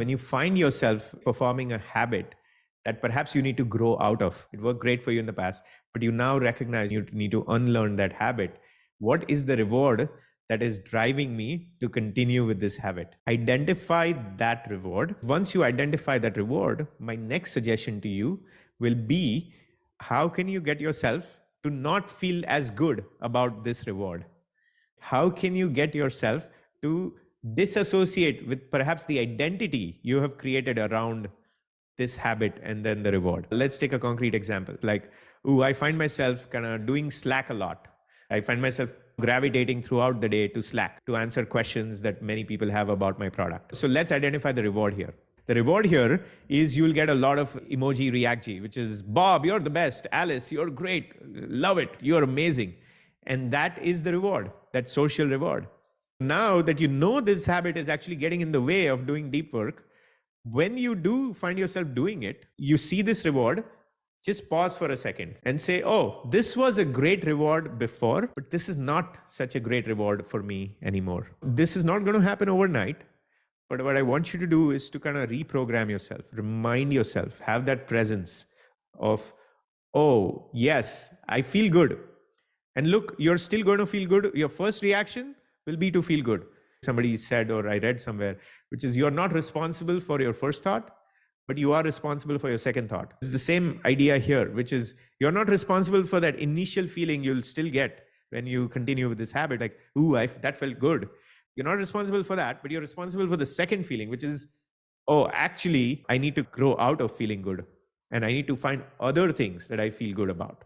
when you find yourself performing a habit that perhaps you need to grow out of, it worked great for you in the past, but you now recognize you need to unlearn that habit. What is the reward that is driving me to continue with this habit? Identify that reward. Once you identify that reward, my next suggestion to you will be, how can you get yourself to not feel as good about this reward? How can you get yourself to disassociate with perhaps the identity you have created around this habit and then the reward? Let's take a concrete example. Like, I find myself kind of doing Slack a lot. I find myself gravitating throughout the day to Slack to answer questions that many people have about my product. So let's identify the reward here. The reward here is you'll get a lot of emoji reacti, which is, Bob, you're the best. Alice, you're great. Love it. You're amazing. And that is the reward, that social reward. Now that you know this habit is actually getting in the way of doing deep work, when you do find yourself doing it, you see this reward, just pause for a second and say, oh, this was a great reward before, but this is not such a great reward for me anymore. This is not going to happen overnight. But what I want you to do is to kind of reprogram yourself, remind yourself, have that presence of, oh, yes, I feel good. And look, you're still going to feel good. Your first reaction will be to feel good. Somebody said, or I read somewhere, which is, you're not responsible for your first thought, but you are responsible for your second thought. It's the same idea here, which is, you're not responsible for that initial feeling you'll still get when you continue with this habit, like, ooh, that felt good. You're not responsible for that, but you're responsible for the second feeling, which is, oh, actually, I need to grow out of feeling good. And I need to find other things that I feel good about.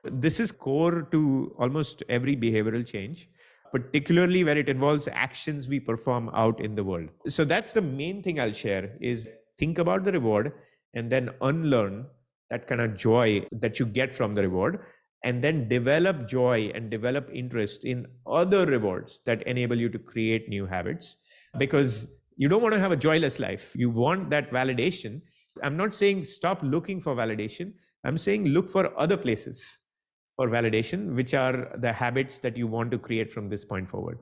This is core to almost every behavioral change, particularly where it involves actions we perform out in the world. So that's the main thing I'll share, is think about the reward and then unlearn that kind of joy that you get from the reward, and then develop joy and develop interest in other rewards that enable you to create new habits. Because you don't want to have a joyless life. You want that validation. I'm not saying stop looking for validation. I'm saying look for other places for validation, which are the habits that you want to create from this point forward.